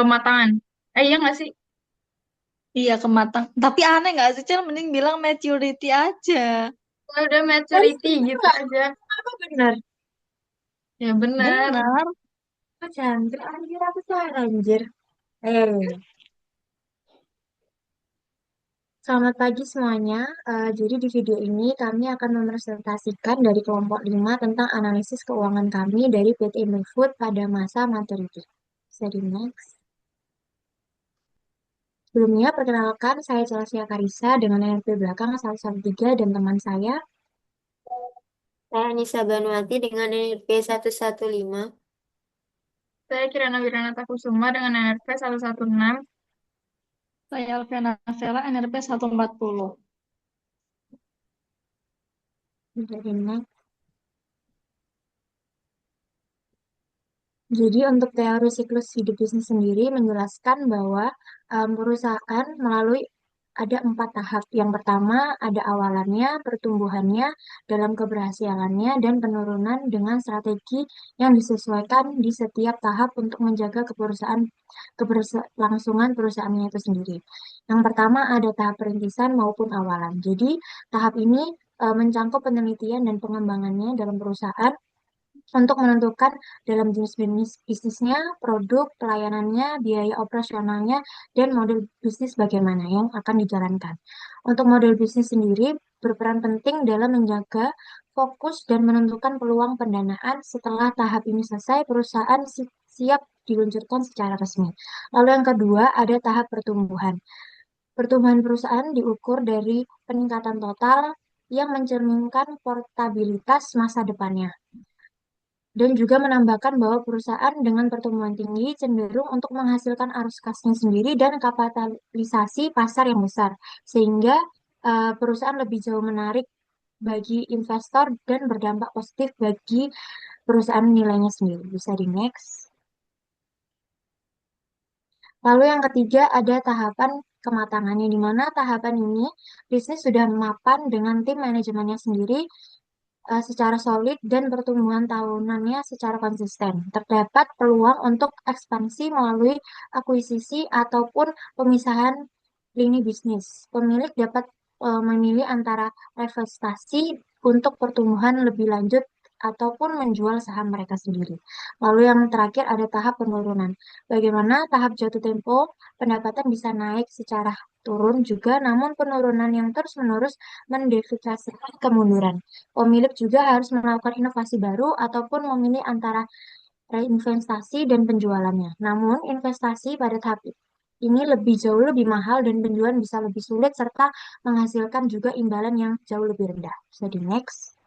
kematangan. Iya nggak sih? Iya, kematang. Tapi aneh nggak sih, Cel? Mending bilang maturity aja. Kalau udah Tadi maturity bener gitu nggak? aja. Apa bener? Ya bener. Benar. Oh, cantik. Anjir, aku salah anjir. Eh, Selamat pagi semuanya. Jadi di video ini kami akan mempresentasikan dari kelompok 5 tentang analisis keuangan kami dari PT Indofood pada masa maturity. Bisa di next. Sebelumnya, perkenalkan saya Celsia Karisa dengan NRP belakang 113 dan teman saya. Saya Anissa Banuati dengan NRP 115. Saya Kirana Wiranata Kusuma dengan NRP 116. Saya Alfiana Vela, NRP 140. Jadi next. Jadi untuk teori siklus hidup bisnis sendiri menjelaskan bahwa perusahaan melalui ada 4 tahap. Yang pertama ada awalannya, pertumbuhannya, dalam keberhasilannya, dan penurunan dengan strategi yang disesuaikan di setiap tahap untuk menjaga keberlangsungan perusahaannya itu sendiri. Yang pertama ada tahap perintisan maupun awalan. Jadi tahap ini mencangkup penelitian dan pengembangannya dalam perusahaan untuk menentukan dalam jenis bisnisnya, produk, pelayanannya, biaya operasionalnya, dan model bisnis bagaimana yang akan dijalankan. Untuk model bisnis sendiri berperan penting dalam menjaga fokus dan menentukan peluang pendanaan setelah tahap ini selesai, perusahaan siap diluncurkan secara resmi. Lalu yang kedua ada tahap pertumbuhan. Pertumbuhan perusahaan diukur dari peningkatan total yang mencerminkan portabilitas masa depannya dan juga menambahkan bahwa perusahaan dengan pertumbuhan tinggi cenderung untuk menghasilkan arus kasnya sendiri dan kapitalisasi pasar yang besar, sehingga perusahaan lebih jauh menarik bagi investor dan berdampak positif bagi perusahaan nilainya sendiri. Bisa di next. Lalu yang ketiga ada tahapan kematangannya, di mana tahapan ini bisnis sudah mapan dengan tim manajemennya sendiri secara solid dan pertumbuhan tahunannya secara konsisten. Terdapat peluang untuk ekspansi melalui akuisisi ataupun pemisahan lini bisnis. Pemilik dapat memilih antara investasi untuk pertumbuhan lebih lanjut ataupun menjual saham mereka sendiri. Lalu yang terakhir ada tahap penurunan. Bagaimana tahap jatuh tempo pendapatan bisa naik secara turun juga, namun penurunan yang terus-menerus mendefisasikan kemunduran. Pemilik juga harus melakukan inovasi baru ataupun memilih antara reinvestasi dan penjualannya. Namun, investasi pada tahap ini lebih jauh lebih mahal dan penjualan bisa lebih sulit serta menghasilkan juga imbalan yang jauh lebih rendah. Bisa di next.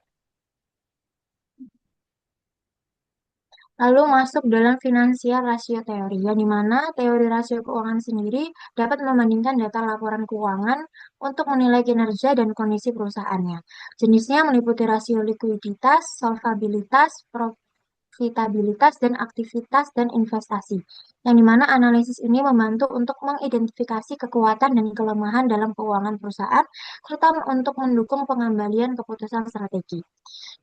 Lalu masuk dalam finansial rasio teori, yang di mana teori rasio keuangan sendiri dapat membandingkan data laporan keuangan untuk menilai kinerja dan kondisi perusahaannya. Jenisnya meliputi rasio likuiditas, solvabilitas, profitabilitas, dan aktivitas dan investasi. Yang dimana analisis ini membantu untuk mengidentifikasi kekuatan dan kelemahan dalam keuangan perusahaan, terutama untuk mendukung pengembalian keputusan strategi.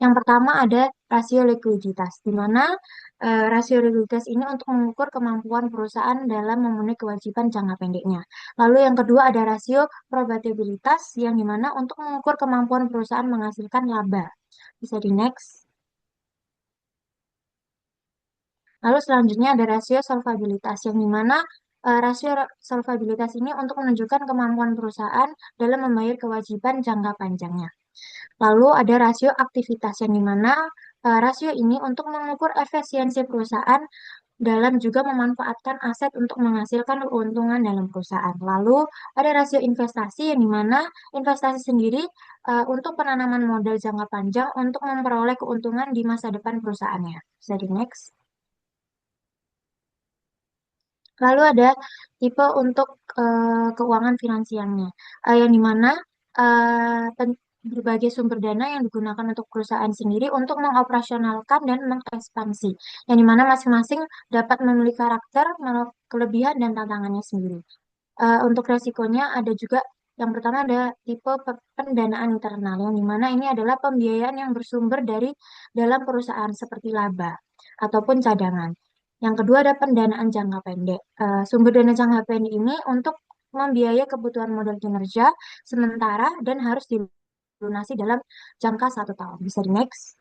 Yang pertama ada rasio likuiditas, di mana rasio likuiditas ini untuk mengukur kemampuan perusahaan dalam memenuhi kewajiban jangka pendeknya. Lalu yang kedua ada rasio probabilitas, yang dimana untuk mengukur kemampuan perusahaan menghasilkan laba. Bisa di next. Lalu selanjutnya ada rasio solvabilitas, yang dimana rasio solvabilitas ini untuk menunjukkan kemampuan perusahaan dalam membayar kewajiban jangka panjangnya. Lalu ada rasio aktivitas, yang dimana rasio ini untuk mengukur efisiensi perusahaan dalam juga memanfaatkan aset untuk menghasilkan keuntungan dalam perusahaan. Lalu ada rasio investasi, yang dimana investasi sendiri untuk penanaman modal jangka panjang untuk memperoleh keuntungan di masa depan perusahaannya. Bisa di next. Lalu ada tipe untuk keuangan finansialnya, yang dimana berbagai sumber dana yang digunakan untuk perusahaan sendiri untuk mengoperasionalkan dan mengekspansi, yang dimana masing-masing dapat memiliki karakter, kelebihan, dan tantangannya sendiri. Untuk resikonya ada juga yang pertama ada tipe pendanaan internal, yang dimana ini adalah pembiayaan yang bersumber dari dalam perusahaan seperti laba ataupun cadangan. Yang kedua ada pendanaan jangka pendek. Sumber dana jangka pendek ini untuk membiayai kebutuhan modal kinerja sementara dan harus dilunasi dalam jangka 1 tahun. Bisa di next.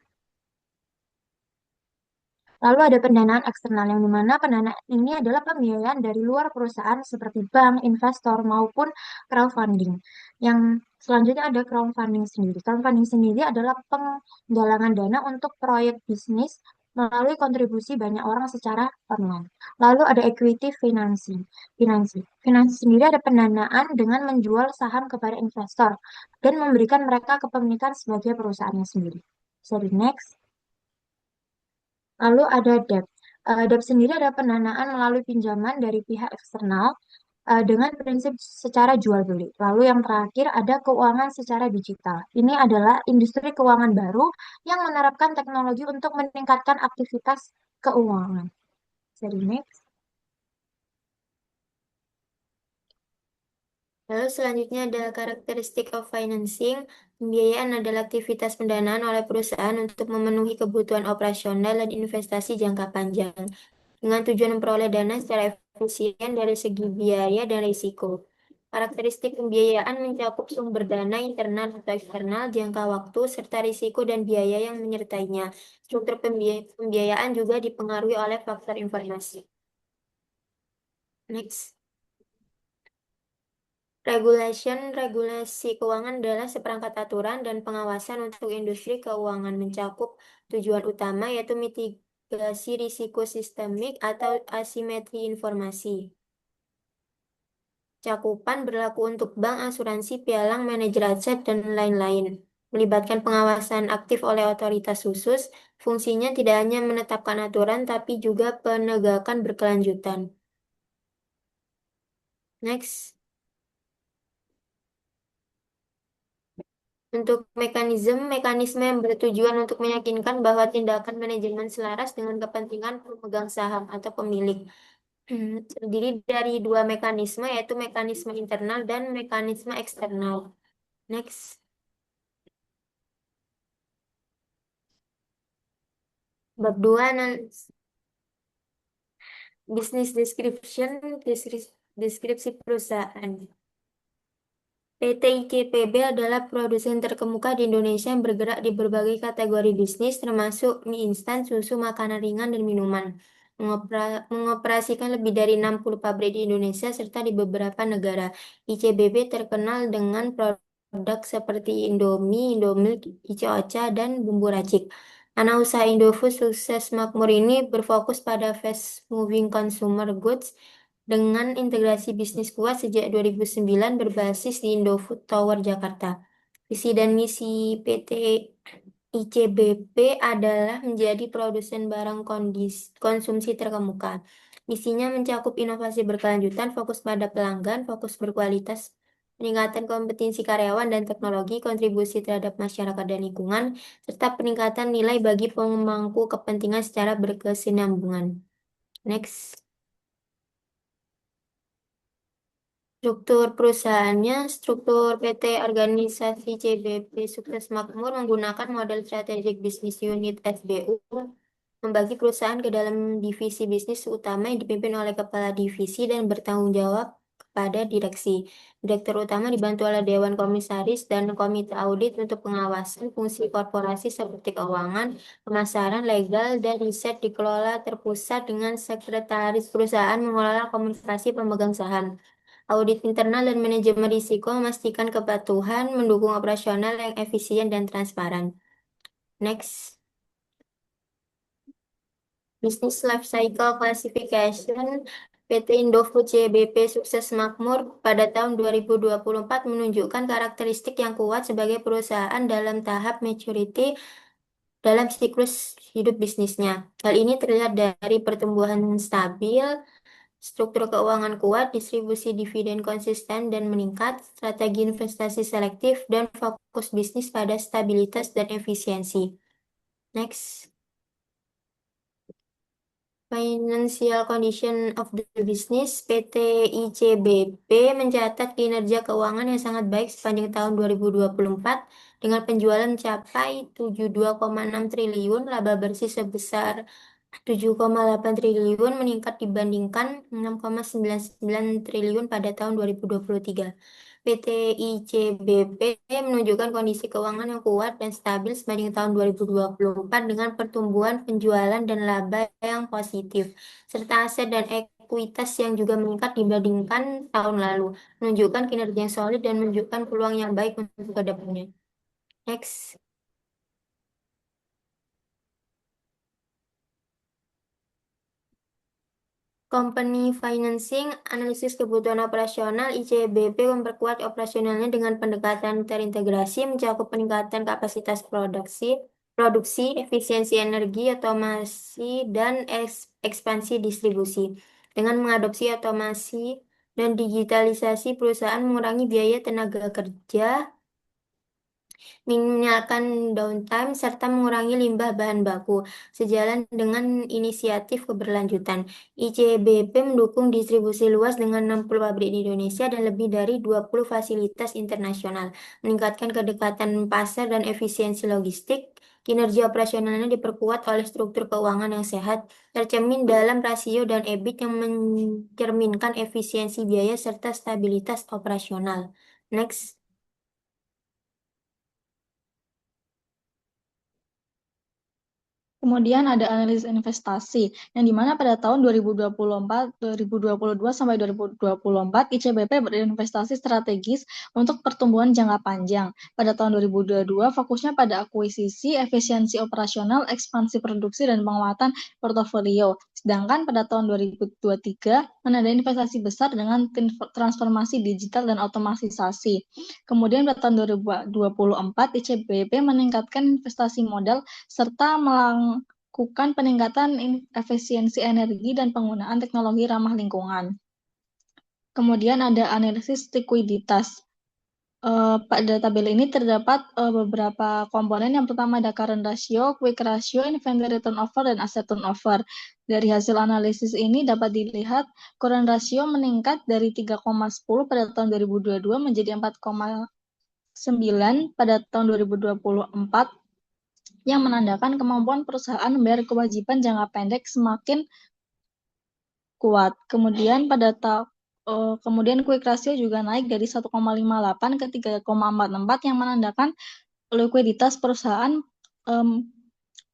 Lalu ada pendanaan eksternal yang dimana pendanaan ini adalah pembiayaan dari luar perusahaan seperti bank, investor maupun crowdfunding. Yang selanjutnya ada crowdfunding sendiri. Crowdfunding sendiri adalah penggalangan dana untuk proyek bisnis melalui kontribusi banyak orang secara online. Lalu ada equity financing. Finansi sendiri ada pendanaan dengan menjual saham kepada investor dan memberikan mereka kepemilikan sebagai perusahaannya sendiri. Bisa di next. Lalu ada debt. Debt sendiri ada pendanaan melalui pinjaman dari pihak eksternal dengan prinsip secara jual beli. Lalu yang terakhir ada keuangan secara digital. Ini adalah industri keuangan baru yang menerapkan teknologi untuk meningkatkan aktivitas keuangan. Jadi next. Lalu selanjutnya ada karakteristik of financing. Pembiayaan adalah aktivitas pendanaan oleh perusahaan untuk memenuhi kebutuhan operasional dan investasi jangka panjang dengan tujuan memperoleh dana secara efisien dari segi biaya dan risiko. Karakteristik pembiayaan mencakup sumber dana internal atau eksternal, jangka waktu, serta risiko dan biaya yang menyertainya. Struktur pembiayaan juga dipengaruhi oleh faktor informasi. Next. Regulasi keuangan adalah seperangkat aturan dan pengawasan untuk industri keuangan mencakup tujuan utama yaitu mitigasi risiko sistemik atau asimetri informasi. Cakupan berlaku untuk bank, asuransi, pialang, manajer aset, dan lain-lain. Melibatkan pengawasan aktif oleh otoritas khusus, fungsinya tidak hanya menetapkan aturan tapi juga penegakan berkelanjutan. Next. Untuk mekanisme yang bertujuan untuk meyakinkan bahwa tindakan manajemen selaras dengan kepentingan pemegang saham atau pemilik. Terdiri dari dua mekanisme, yaitu mekanisme internal dan mekanisme eksternal. Next. Bab 2, Business Description, deskripsi perusahaan. PT ICPB adalah produsen terkemuka di Indonesia yang bergerak di berbagai kategori bisnis, termasuk mie instan, susu, makanan ringan, dan minuman. Mengoperasikan lebih dari 60 pabrik di Indonesia serta di beberapa negara. ICBP terkenal dengan produk seperti Indomie, Indomilk, Ice Ocha, dan bumbu racik. Anak usaha Indofood sukses makmur ini berfokus pada fast moving consumer goods dengan integrasi bisnis kuat sejak 2009 berbasis di Indofood Tower Jakarta. Visi dan misi PT ICBP adalah menjadi produsen barang konsumsi terkemuka. Misinya mencakup inovasi berkelanjutan, fokus pada pelanggan, fokus berkualitas, peningkatan kompetensi karyawan dan teknologi, kontribusi terhadap masyarakat dan lingkungan, serta peningkatan nilai bagi pemangku kepentingan secara berkesinambungan. Next. Struktur perusahaannya, struktur PT Organisasi CBP Sukses Makmur menggunakan model Strategic Business Unit SBU, membagi perusahaan ke dalam divisi bisnis utama yang dipimpin oleh kepala divisi dan bertanggung jawab kepada direksi. Direktur utama dibantu oleh Dewan Komisaris dan Komite Audit untuk pengawasan fungsi korporasi seperti keuangan, pemasaran, legal, dan riset dikelola terpusat dengan sekretaris perusahaan mengelola komunikasi pemegang saham. Audit internal dan manajemen risiko memastikan kepatuhan, mendukung operasional yang efisien dan transparan. Next. Business Life Cycle Classification PT Indofood CBP Sukses Makmur pada tahun 2024 menunjukkan karakteristik yang kuat sebagai perusahaan dalam tahap maturity dalam siklus hidup bisnisnya. Hal ini terlihat dari pertumbuhan stabil, struktur keuangan kuat, distribusi dividen konsisten dan meningkat, strategi investasi selektif, dan fokus bisnis pada stabilitas dan efisiensi. Next. Financial Condition of the Business PT ICBP mencatat kinerja keuangan yang sangat baik sepanjang tahun 2024 dengan penjualan mencapai 72,6 triliun, laba bersih sebesar 7,8 triliun meningkat dibandingkan 6,99 triliun pada tahun 2023. PT ICBP menunjukkan kondisi keuangan yang kuat dan stabil sepanjang tahun 2024 dengan pertumbuhan penjualan dan laba yang positif, serta aset dan ekuitas yang juga meningkat dibandingkan tahun lalu, menunjukkan kinerja yang solid dan menunjukkan peluang yang baik untuk ke depannya. Next. Company Financing, analisis kebutuhan operasional ICBP memperkuat operasionalnya dengan pendekatan terintegrasi, mencakup peningkatan kapasitas produksi, efisiensi energi, otomasi, dan ekspansi distribusi. Dengan mengadopsi otomasi dan digitalisasi, perusahaan mengurangi biaya tenaga kerja, minimalkan downtime, serta mengurangi limbah bahan baku. Sejalan dengan inisiatif keberlanjutan, ICBP mendukung distribusi luas dengan 60 pabrik di Indonesia dan lebih dari 20 fasilitas internasional, meningkatkan kedekatan pasar dan efisiensi logistik. Kinerja operasionalnya diperkuat oleh struktur keuangan yang sehat, tercermin dalam rasio dan EBIT yang mencerminkan efisiensi biaya serta stabilitas operasional. Next. Kemudian ada analisis investasi, yang dimana pada tahun 2024, 2022 sampai 2024, ICBP berinvestasi strategis untuk pertumbuhan jangka panjang. Pada tahun 2022, fokusnya pada akuisisi, efisiensi operasional, ekspansi produksi, dan penguatan portofolio. Sedangkan pada tahun 2023, menandai investasi besar dengan transformasi digital dan otomatisasi. Kemudian pada tahun 2024, ICBP meningkatkan investasi modal serta melakukan peningkatan efisiensi energi dan penggunaan teknologi ramah lingkungan. Kemudian ada analisis likuiditas. Pada tabel ini terdapat beberapa komponen. Yang pertama ada current ratio, quick ratio, inventory turnover, dan asset turnover. Dari hasil analisis ini dapat dilihat current ratio meningkat dari 3,10 pada tahun 2022 menjadi 4,9 pada tahun 2024, yang menandakan kemampuan perusahaan membayar kewajiban jangka pendek semakin kuat. Kemudian quick ratio juga naik dari 1,58 ke 3,44, yang menandakan likuiditas perusahaan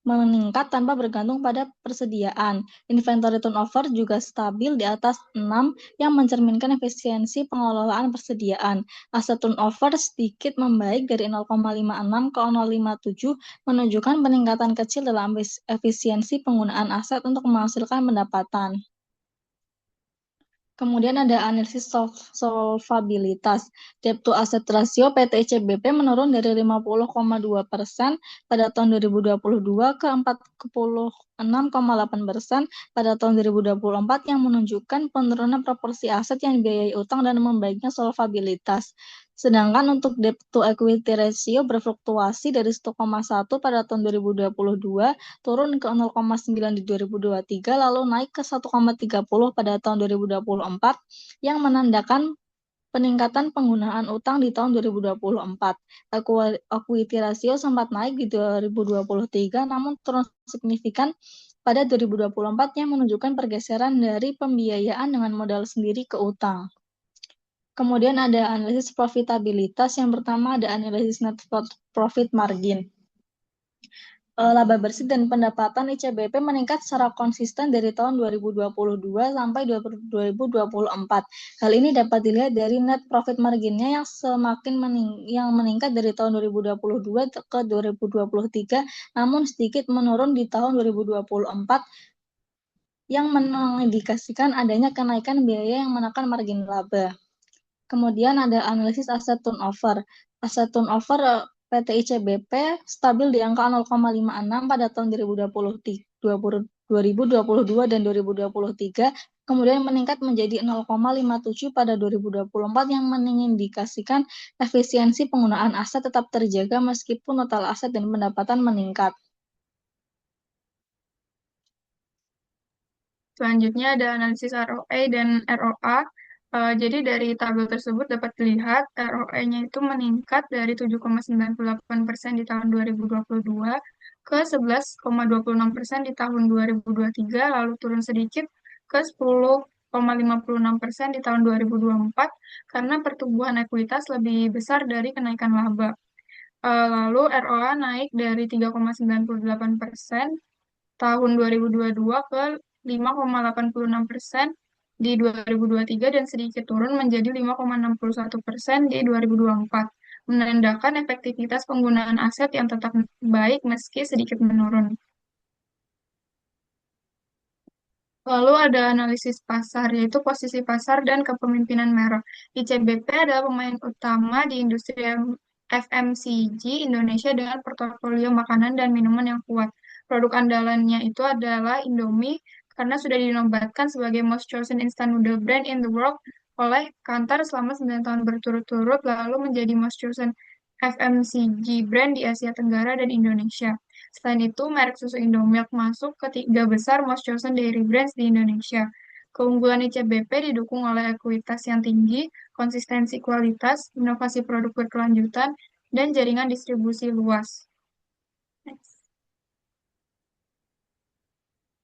meningkat tanpa bergantung pada persediaan. Inventory turnover juga stabil di atas 6, yang mencerminkan efisiensi pengelolaan persediaan. Asset turnover sedikit membaik dari 0,56 ke 0,57, menunjukkan peningkatan kecil dalam efisiensi penggunaan aset untuk menghasilkan pendapatan. Kemudian ada analisis solvabilitas. Debt to asset ratio PT ICBP menurun dari 50,2% pada tahun 2022 ke 46,8% pada tahun 2024, yang menunjukkan penurunan proporsi aset yang dibiayai utang dan membaiknya solvabilitas. Sedangkan untuk debt to equity ratio berfluktuasi dari 1,1 pada tahun 2022, turun ke 0,9 di 2023, lalu naik ke 1,30 pada tahun 2024, yang menandakan peningkatan penggunaan utang di tahun 2024. Equity ratio sempat naik di 2023, namun turun signifikan pada 2024, yang menunjukkan pergeseran dari pembiayaan dengan modal sendiri ke utang. Kemudian ada analisis profitabilitas. Yang pertama ada analisis net profit margin. Laba bersih dan pendapatan ICBP meningkat secara konsisten dari tahun 2022 sampai 2024. Hal ini dapat dilihat dari net profit marginnya yang semakin meningkat dari tahun 2022 ke 2023, namun sedikit menurun di tahun 2024, yang mengindikasikan adanya kenaikan biaya yang menekan margin laba. Kemudian ada analisis aset turnover. Aset turnover PT ICBP stabil di angka 0,56 pada tahun 2022 dan 2023, kemudian meningkat menjadi 0,57 pada 2024, yang mengindikasikan efisiensi penggunaan aset tetap terjaga meskipun total aset dan pendapatan meningkat. Selanjutnya ada analisis ROE dan ROA. Jadi dari tabel tersebut dapat dilihat ROE-nya itu meningkat dari 7,98% di tahun 2022 ke 11,26% di tahun 2023, lalu turun sedikit ke 10,56% di tahun 2024 karena pertumbuhan ekuitas lebih besar dari kenaikan laba. Lalu ROA naik dari 3,98% tahun 2022 ke 5,86% di 2023 dan sedikit turun menjadi 5,61% di 2024, menandakan efektivitas penggunaan aset yang tetap baik meski sedikit menurun. Lalu ada analisis pasar, yaitu posisi pasar dan kepemimpinan merek. ICBP adalah pemain utama di industri FMCG Indonesia dengan portofolio makanan dan minuman yang kuat. Produk andalannya itu adalah Indomie, karena sudah dinobatkan sebagai most chosen instant noodle brand in the world oleh Kantar selama 9 tahun berturut-turut, lalu menjadi most chosen FMCG brand di Asia Tenggara dan Indonesia. Selain itu, merek susu Indomilk masuk ke 3 besar most chosen dairy brands di Indonesia. Keunggulan ICBP didukung oleh ekuitas yang tinggi, konsistensi kualitas, inovasi produk berkelanjutan, dan jaringan distribusi luas. Next.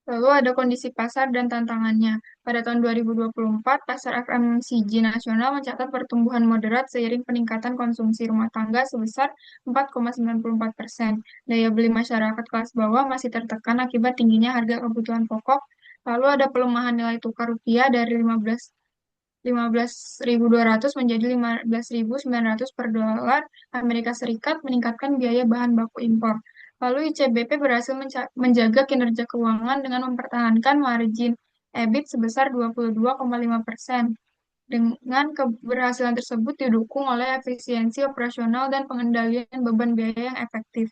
Lalu ada kondisi pasar dan tantangannya. Pada tahun 2024, pasar FMCG nasional mencatat pertumbuhan moderat seiring peningkatan konsumsi rumah tangga sebesar 4,94%. Daya beli masyarakat kelas bawah masih tertekan akibat tingginya harga kebutuhan pokok. Lalu ada pelemahan nilai tukar rupiah dari 15.200 menjadi 15.900 per dolar Amerika Serikat, meningkatkan biaya bahan baku impor. Lalu ICBP berhasil menjaga kinerja keuangan dengan mempertahankan margin EBIT sebesar 22,5%. Dengan keberhasilan tersebut didukung oleh efisiensi operasional dan pengendalian beban biaya yang efektif.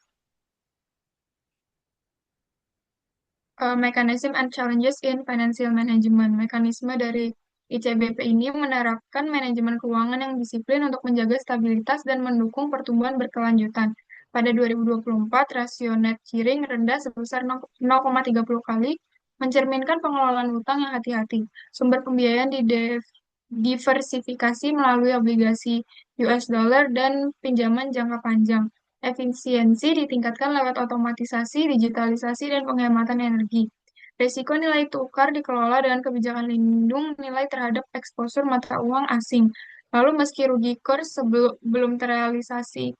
Mechanism and Challenges in Financial Management. Mekanisme dari ICBP ini menerapkan manajemen keuangan yang disiplin untuk menjaga stabilitas dan mendukung pertumbuhan berkelanjutan. Pada 2024, rasio net gearing rendah sebesar 0,30 kali, mencerminkan pengelolaan utang yang hati-hati. Sumber pembiayaan diversifikasi melalui obligasi US dollar dan pinjaman jangka panjang. Efisiensi ditingkatkan lewat otomatisasi, digitalisasi, dan penghematan energi. Risiko nilai tukar dikelola dengan kebijakan lindung nilai terhadap eksposur mata uang asing. Lalu meski rugi kurs belum terrealisasi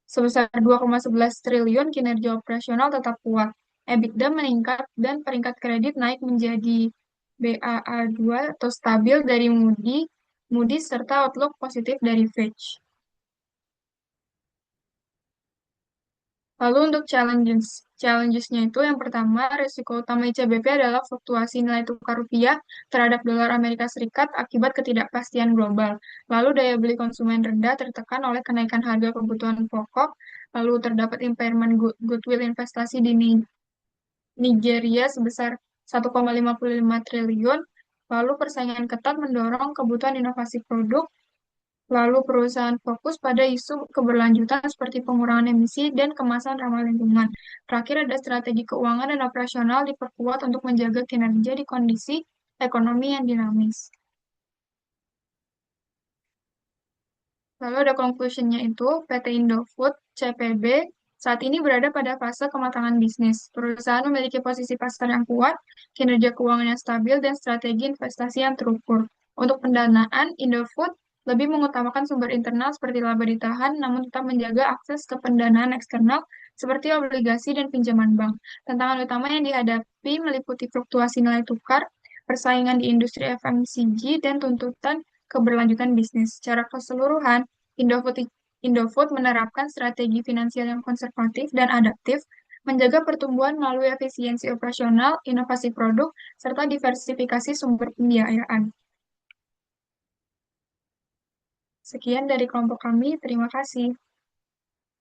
sebesar 2,11 triliun, kinerja operasional tetap kuat. EBITDA meningkat dan peringkat kredit naik menjadi Baa2 atau stabil dari Moody's serta outlook positif dari Fitch. Lalu untuk challenges-nya itu yang pertama, risiko utama ICBP adalah fluktuasi nilai tukar rupiah terhadap dolar Amerika Serikat akibat ketidakpastian global. Lalu daya beli konsumen rendah tertekan oleh kenaikan harga kebutuhan pokok. Lalu terdapat impairment goodwill investasi di Nigeria sebesar 1,55 triliun. Lalu persaingan ketat mendorong kebutuhan inovasi produk. Lalu perusahaan fokus pada isu keberlanjutan seperti pengurangan emisi dan kemasan ramah lingkungan. Terakhir ada strategi keuangan dan operasional diperkuat untuk menjaga kinerja di kondisi ekonomi yang dinamis. Lalu ada conclusion-nya itu, PT Indofood, CPB, saat ini berada pada fase kematangan bisnis. Perusahaan memiliki posisi pasar yang kuat, kinerja keuangan yang stabil, dan strategi investasi yang terukur. Untuk pendanaan, Indofood lebih mengutamakan sumber internal seperti laba ditahan, namun tetap menjaga akses ke pendanaan eksternal seperti obligasi dan pinjaman bank. Tantangan utama yang dihadapi meliputi fluktuasi nilai tukar, persaingan di industri FMCG, dan tuntutan keberlanjutan bisnis. Secara keseluruhan, Indofood menerapkan strategi finansial yang konservatif dan adaptif, menjaga pertumbuhan melalui efisiensi operasional, inovasi produk, serta diversifikasi sumber pembiayaan. Sekian dari kelompok kami, terima kasih.